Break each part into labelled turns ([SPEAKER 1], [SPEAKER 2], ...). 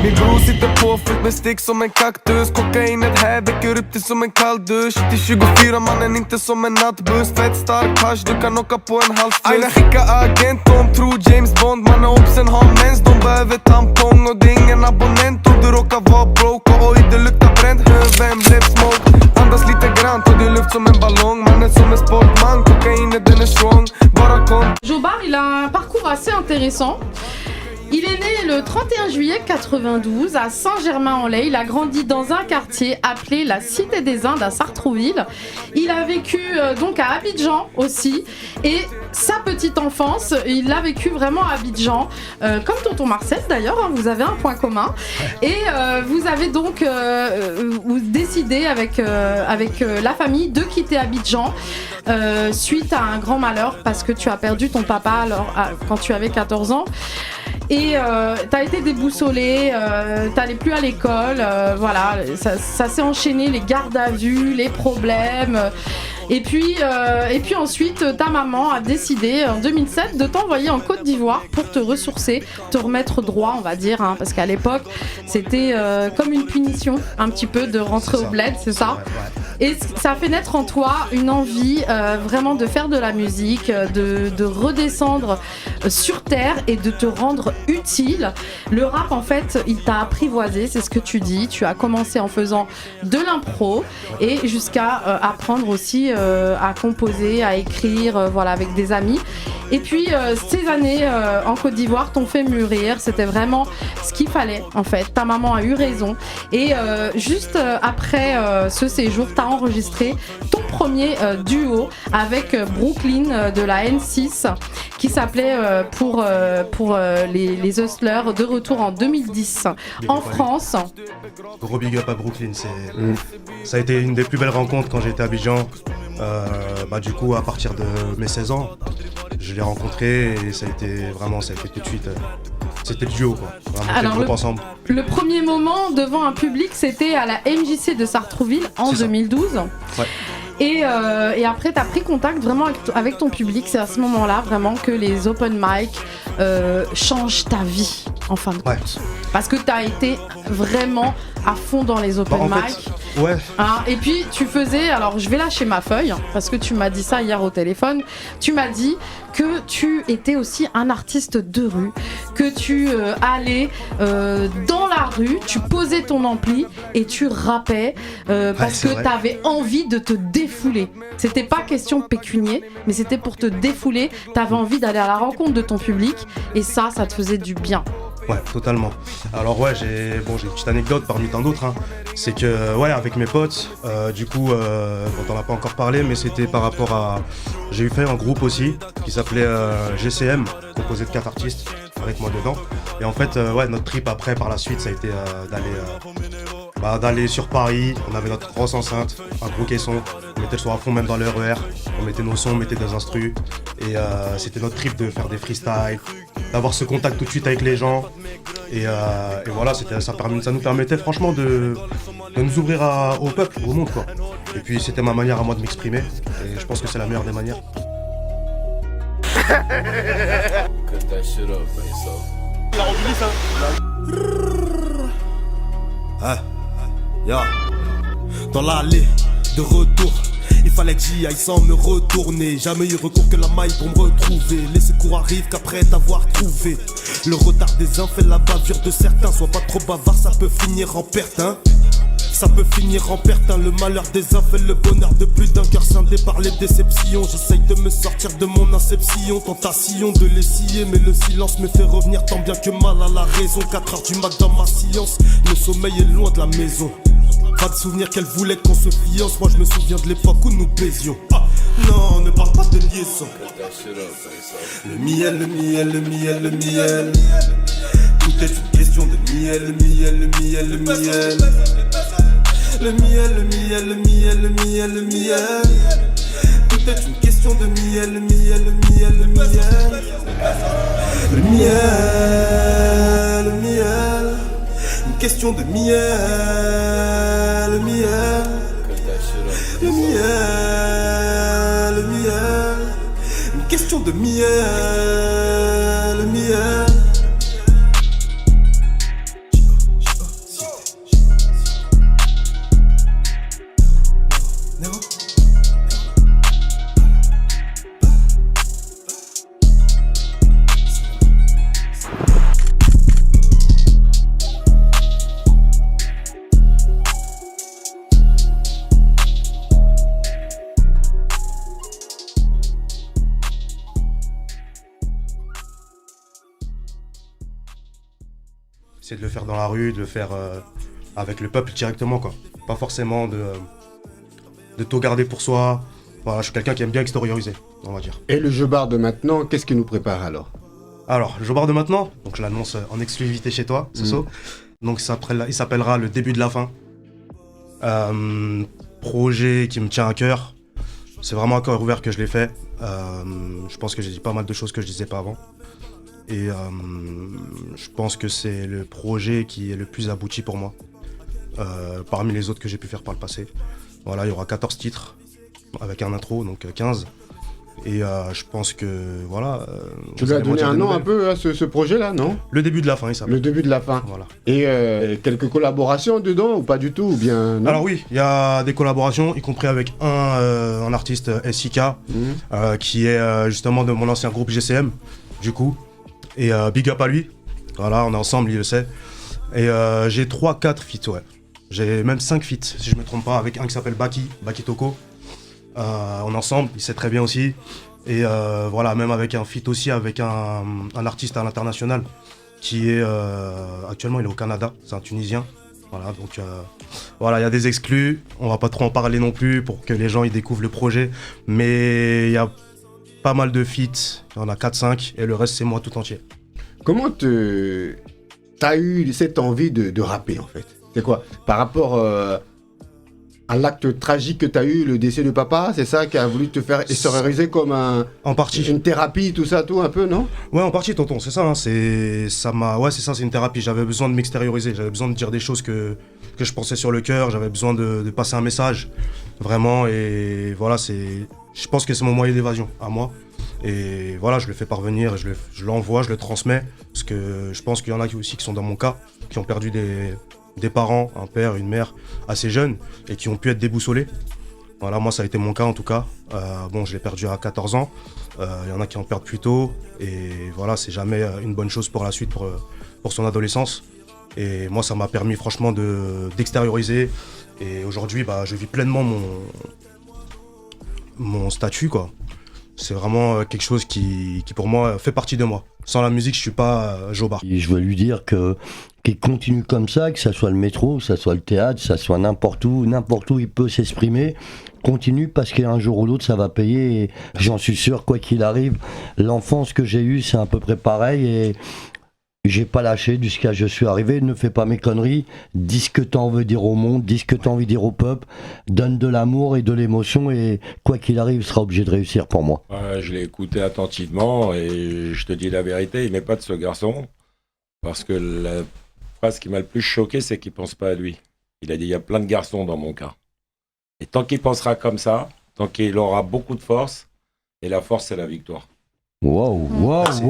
[SPEAKER 1] Min bror sitter påfylld med stick som en kaktus. Kokainet här väcker upp det som en kall dusch. Till 24 mannen inte som en nattbuss. Fett stark hasch, du kan åka på en halv fluss. Aina skicka agent, de tror James Bond. Mannen obsen har mens, de behöver tampong. Och det är ingen abonnent om du råkar vara broke. Och oj, det luktar bränt, vem blev smoke? Andas lite grant och det är luft som en ballong. Mannen som en sportman, kokainet den är strong. Bara kom.
[SPEAKER 2] Jobar, il a un parcours assez intéressant. Il est né le 31 juillet 92 à Saint-Germain-en-Laye. Il a grandi dans un quartier appelé la Cité des Indes à Sartrouville. Il a vécu donc à Abidjan aussi. Et sa petite enfance, il l'a vécu vraiment à Abidjan. Comme tonton Marcel d'ailleurs, hein, vous avez un point commun. Et vous avez donc décidé avec la famille de quitter Abidjan suite à un grand malheur parce que tu as perdu ton papa quand tu avais 14 ans. Et t'as été déboussolé, t'allais plus à l'école, voilà, ça s'est enchaîné, les gardes à vue, les problèmes. Et puis ensuite, ta maman a décidé en 2007 de t'envoyer en Côte d'Ivoire pour te ressourcer, te remettre droit, on va dire, hein, parce qu'à l'époque, c'était comme une punition, un petit peu, de rentrer au bled, c'est ça ? Et ça a fait naître en toi une envie vraiment de faire de la musique, de redescendre sur terre et de te rendre utile. Le rap, en fait, il t'a apprivoisé, c'est ce que tu dis. Tu as commencé en faisant de l'impro et jusqu'à apprendre aussi à composer, à écrire, voilà, avec des amis. Et puis ces années en Côte d'Ivoire t'ont fait mûrir, c'était vraiment ce qu'il fallait en fait. Ta maman a eu raison. Et juste après ce séjour, t'as enregistré ton premier duo avec Brooklyn de la N6 qui s'appelait pour les Hustlers, de retour en 2010 en France.
[SPEAKER 3] Gros big up à Brooklyn, ça a été une des plus belles rencontres quand j'étais à Abidjan. Du coup, à partir de mes 16 ans, je l'ai rencontré et ça a été tout de suite. C'était le duo, quoi. Vraiment,
[SPEAKER 2] alors,
[SPEAKER 3] le groupe ensemble.
[SPEAKER 2] Le premier moment devant un public, c'était à la MJC de Sartrouville en 2012.
[SPEAKER 3] Ouais.
[SPEAKER 2] Et après, tu as pris contact vraiment avec ton public. C'est à ce moment-là vraiment que les open mic changent ta vie, en fin de compte. Ouais. Parce que tu as été vraiment à fond dans les open mic.
[SPEAKER 3] Ouais.
[SPEAKER 2] Hein, et puis tu faisais, alors je vais lâcher ma feuille, parce que tu m'as dit ça hier au téléphone, tu m'as dit que tu étais aussi un artiste de rue, que tu allais dans la rue, tu posais ton ampli et tu rappais parce que tu avais envie de te défouler. C'était pas question pécunier, mais c'était pour te défouler, tu avais envie d'aller à la rencontre de ton public et ça te faisait du bien.
[SPEAKER 3] Ouais, totalement. Alors ouais, j'ai une petite anecdote parmi tant d'autres, hein. C'est que ouais, avec mes potes, du coup, on n'en a pas encore parlé, mais c'était par rapport à... J'ai fait un groupe aussi qui s'appelait GCM, composé de 4 artistes avec moi dedans. Et en fait, notre trip après, par la suite, ça a été d'aller sur Paris. On avait notre grosse enceinte, un gros caisson, on mettait le son à fond même dans le RER, on mettait nos sons, on mettait des instrus et c'était notre trip de faire des freestyles, d'avoir ce contact tout de suite avec les gens et voilà, ça nous permettait franchement de nous ouvrir au peuple, au monde, quoi. Et puis c'était ma manière à moi de m'exprimer et je pense que c'est la meilleure des manières.
[SPEAKER 4] Il a rendu ça. Yeah. Dans l'allée de retour, il fallait que j'y aille sans me retourner. Jamais eu recours que la maille pour me retrouver. Les secours arrivent qu'après t'avoir trouvé. Le retard des uns fait la bavure de certains. Sois pas trop bavard, ça peut finir en perte, hein. Ça peut finir en perte, hein. Le malheur des uns fait le bonheur de plus d'un cœur scindé par les déceptions. J'essaye de me sortir de mon inception, tentation de les scier, mais le silence me fait revenir tant bien que mal à la raison. 4 heures du mat dans ma science, le sommeil est loin de la maison. Pas de souvenir qu'elle voulait qu'on se fiance. Moi je me souviens de l'époque où nous baisions. Non, ne parle pas de liaison. Le miel, le miel, le miel, le miel. Tout est une question de miel, le miel, le miel, le miel. Le miel, le miel, le miel, le miel, le miel. Tout est une question de miel, le miel, le miel, le miel. Le miel, le miel. Une question de miel, le miel. Le miel, le miel. Une question de miel, le miel. Nero.
[SPEAKER 3] C'est de le faire dans la rue, de le faire avec le peuple directement, quoi. Pas forcément de tout garder pour soi. Voilà, je suis quelqu'un qui aime bien extérioriser, on va dire.
[SPEAKER 5] Et le jeu bar de maintenant, qu'est-ce qu'il nous prépare alors?
[SPEAKER 3] Alors, le jeu bar de maintenant, donc je l'annonce en exclusivité chez toi, Soso. Donc il s'appellera Le Début de la Fin. Projet qui me tient à cœur. C'est vraiment à cœur ouvert que je l'ai fait. Je pense que j'ai dit pas mal de choses que je disais pas avant. Et je pense que c'est le projet qui est le plus abouti pour moi, parmi les autres que j'ai pu faire par le passé. Voilà, il y aura 14 titres avec un intro, donc 15. Et je pense que voilà.
[SPEAKER 5] Tu lui as donné un nom un peu à ce projet-là, non?
[SPEAKER 3] Le Début de la Fin, il s'appelle.
[SPEAKER 5] Le Début de la Fin.
[SPEAKER 3] Voilà.
[SPEAKER 5] Et quelques collaborations dedans ou pas du tout ou bien non?
[SPEAKER 3] Alors oui, il y a des collaborations, y compris avec un artiste SIK, qui est justement de mon ancien groupe GCM, du coup. Et big up à lui. Voilà, on est ensemble, il le sait. Et j'ai 3-4 feats, ouais. J'ai même 5 feats, si je me trompe pas, avec un qui s'appelle Baki Toko. On est ensemble, il sait très bien aussi. Et voilà, même avec un feat aussi avec un artiste à l'international qui est actuellement il est au Canada, c'est un Tunisien. Voilà, donc voilà, il y a des exclus, on va pas trop en parler non plus pour que les gens ils découvrent le projet, mais il y a pas mal de feats, il y en a 4-5 et le reste c'est moi tout entier.
[SPEAKER 5] Comment t'as eu cette envie de rapper en fait? C'est quoi? Par rapport à l'acte tragique que t'as eu, le décès de papa, c'est ça qui a voulu te faire extérioriser comme
[SPEAKER 3] en partie.
[SPEAKER 5] Une thérapie, tout ça, tout un peu, non?
[SPEAKER 3] Ouais, en partie, tonton, c'est ça, hein, c'est ça, c'est une thérapie. J'avais besoin de m'extérioriser, j'avais besoin de dire des choses que je pensais sur le cœur, j'avais besoin de passer un message, vraiment, et voilà, je pense que c'est mon moyen d'évasion à moi. Et voilà, je le fais parvenir, je l'envoie, je le transmets, parce que je pense qu'il y en a aussi qui sont dans mon cas, qui ont perdu des parents, un père, une mère, assez jeunes, et qui ont pu être déboussolés. Voilà, moi ça a été mon cas en tout cas. Bon, je l'ai perdu à 14 ans, il y en a qui en perdent plus tôt, et voilà, c'est jamais une bonne chose pour la suite, pour son adolescence. Et moi ça m'a permis franchement d'extérioriser, et aujourd'hui je vis pleinement mon statut, quoi. C'est vraiment quelque chose qui pour moi fait partie de moi. Sans la musique, je suis pas Jobar.
[SPEAKER 6] Et je veux lui dire qu'il continue comme ça, que ça soit le métro, que ça soit le théâtre, que ça soit n'importe où il peut s'exprimer. Continue parce qu'un jour ou l'autre ça va payer. Et j'en suis sûr, quoi qu'il arrive. L'enfance que j'ai eue, c'est à peu près pareil et j'ai pas lâché jusqu'à je suis arrivé. Ne fais pas mes conneries. Dis ce que t'en veux dire au monde, dis ce que t'as envie de dire au peuple. Donne de l'amour et de l'émotion et quoi qu'il arrive, il sera obligé de réussir pour moi.
[SPEAKER 7] Je l'ai écouté attentivement et je te dis la vérité, il n'est pas de ce garçon. Parce que la phrase qui m'a le plus choqué, c'est qu'il pense pas à lui. Il a dit il y a plein de garçons dans mon cas. Et tant qu'il pensera comme ça, tant qu'il aura beaucoup de force, et la force c'est la victoire.
[SPEAKER 6] Wow.
[SPEAKER 3] Merci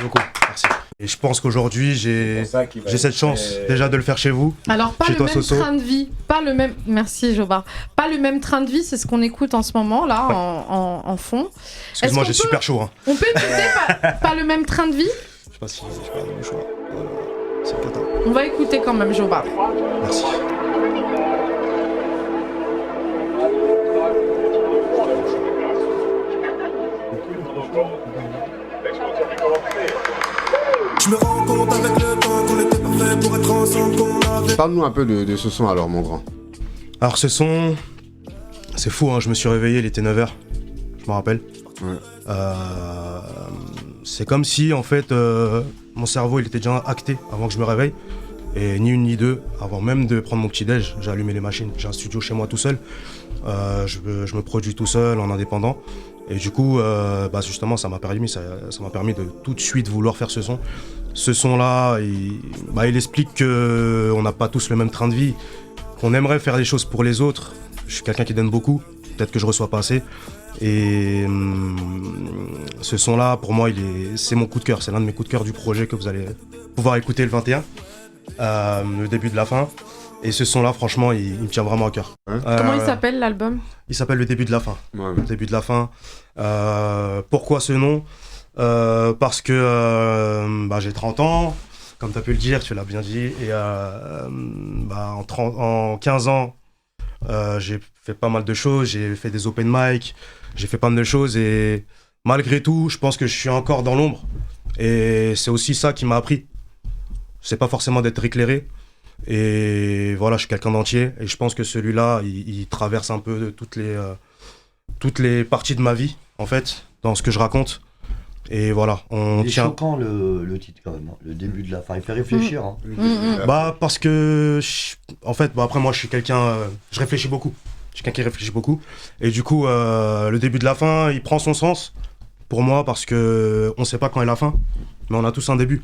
[SPEAKER 3] beaucoup. Merci. Et je pense qu'aujourd'hui, j'ai cette chance déjà de le faire chez vous.
[SPEAKER 2] Alors, pas
[SPEAKER 3] chez
[SPEAKER 2] le
[SPEAKER 3] toi,
[SPEAKER 2] même
[SPEAKER 3] Soso.
[SPEAKER 2] train de vie, pas le même. Merci, Jobar. Pas le même train de vie, c'est ce qu'on écoute en ce moment, là, en fond.
[SPEAKER 3] Excuse-moi,
[SPEAKER 2] Est-ce
[SPEAKER 3] j'ai
[SPEAKER 2] qu'on
[SPEAKER 3] super chaud. Hein.
[SPEAKER 2] On peut écouter pas le même train de vie?
[SPEAKER 3] Je sais pas si je parle de choix. C'est le cata.
[SPEAKER 2] On va écouter quand même, Jobar.
[SPEAKER 3] Merci.
[SPEAKER 4] Je me rends compte avec le temps qu'on était parfait pour être ensemble, qu'on avait.
[SPEAKER 5] Parle-nous un peu de ce son alors, mon grand.
[SPEAKER 3] Alors, ce son, c'est fou, hein, je me suis réveillé, il était 9h. Je me rappelle.
[SPEAKER 5] Ouais.
[SPEAKER 3] C'est comme si, en fait, mon cerveau, il était déjà acté avant que je me réveille. Et ni une ni deux, avant même de prendre mon petit-déj, j'ai allumé les machines. J'ai un studio chez moi tout seul. Je me produis tout seul, en indépendant. Et du coup, justement, ça m'a permis de tout de suite vouloir faire ce son. Ce son-là, il explique qu'on n'a pas tous le même train de vie, qu'on aimerait faire des choses pour les autres. Je suis quelqu'un qui donne beaucoup, peut-être que je reçois pas assez. Et ce son-là, pour moi, c'est mon coup de cœur. C'est l'un de mes coups de cœur du projet que vous allez pouvoir écouter le 21, le début de la fin. Et ce son-là, franchement, il me tient vraiment à cœur.
[SPEAKER 2] Comment il s'appelle l'album?
[SPEAKER 3] Il s'appelle Le début de la fin.
[SPEAKER 5] Ouais.
[SPEAKER 3] Le début de la fin. Pourquoi ce nom? Parce que j'ai 30 ans, comme tu as pu le dire, tu l'as bien dit. Et en 15 ans, j'ai fait pas mal de choses. J'ai fait des open mic, j'ai fait pas mal de choses. Et malgré tout, je pense que je suis encore dans l'ombre. Et c'est aussi ça qui m'a appris. C'est pas forcément d'être éclairé. Et voilà, je suis quelqu'un d'entier. Et je pense que celui-là, il traverse un peu toutes les parties de ma vie, en fait, dans ce que je raconte. Et voilà,
[SPEAKER 6] C'est choquant le titre quand même, hein. Le début de la fin. Il fait réfléchir. Hein.
[SPEAKER 3] Parce que, après, moi, je suis quelqu'un. Je réfléchis beaucoup. Je suis quelqu'un qui réfléchit beaucoup. Et du coup, le début de la fin, il prend son sens pour moi parce que on sait pas quand est la fin, mais on a tous un début.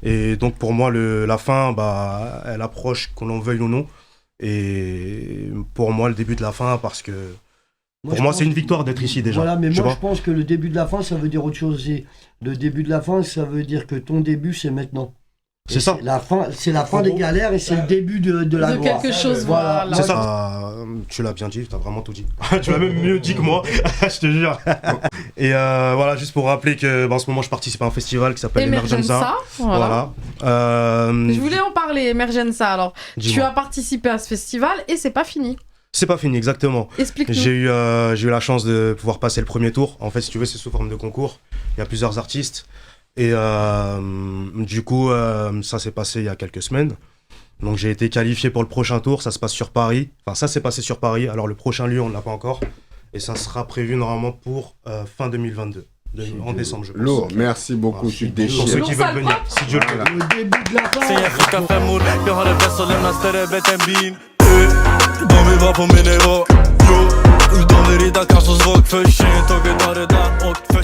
[SPEAKER 3] Et donc, pour moi, la fin, elle approche, qu'on en veuille ou non. Et pour moi, le début de la fin, parce que. Pour moi, c'est une victoire d'être ici déjà.
[SPEAKER 6] Voilà, mais moi, je pense que le début de la fin, ça veut dire autre chose. Le début de la fin, ça veut dire que ton début, c'est maintenant.
[SPEAKER 3] C'est ça.
[SPEAKER 6] C'est la fin des galères et c'est le début de la gloire.
[SPEAKER 2] De quelque chose, voilà.
[SPEAKER 3] C'est ça. Tu l'as bien dit, tu as vraiment tout dit. Tu l'as même mieux dit que moi, je te jure. Et voilà, juste pour rappeler que en ce moment, je participe à un festival qui s'appelle Emergenza.
[SPEAKER 2] Voilà. Je voulais en parler, Emergenza. Alors,
[SPEAKER 3] Dis-moi.
[SPEAKER 2] tu as participé à ce festival et c'est pas fini.
[SPEAKER 3] C'est pas fini, exactement.
[SPEAKER 2] Explique-nous.
[SPEAKER 3] J'ai eu la chance de pouvoir passer le premier tour. En fait, si tu veux, c'est sous forme de concours. Il y a plusieurs artistes. Et du coup, ça s'est passé il y a quelques semaines. Donc j'ai été qualifié pour le prochain tour. Ça se passe sur Paris. Enfin, ça s'est passé sur Paris. Alors le prochain lieu, on ne l'a pas encore. Et ça sera prévu normalement pour fin 2022. En décembre, je pense.
[SPEAKER 5] Lourd, merci beaucoup, tu te déchires.
[SPEAKER 3] Pour ceux qui veulent venir, si Dieu le veut.
[SPEAKER 6] Le début de la fin.
[SPEAKER 8] De vi var på min nivå, yo. De vill rida kanske svag för tjej, tagit av det där och för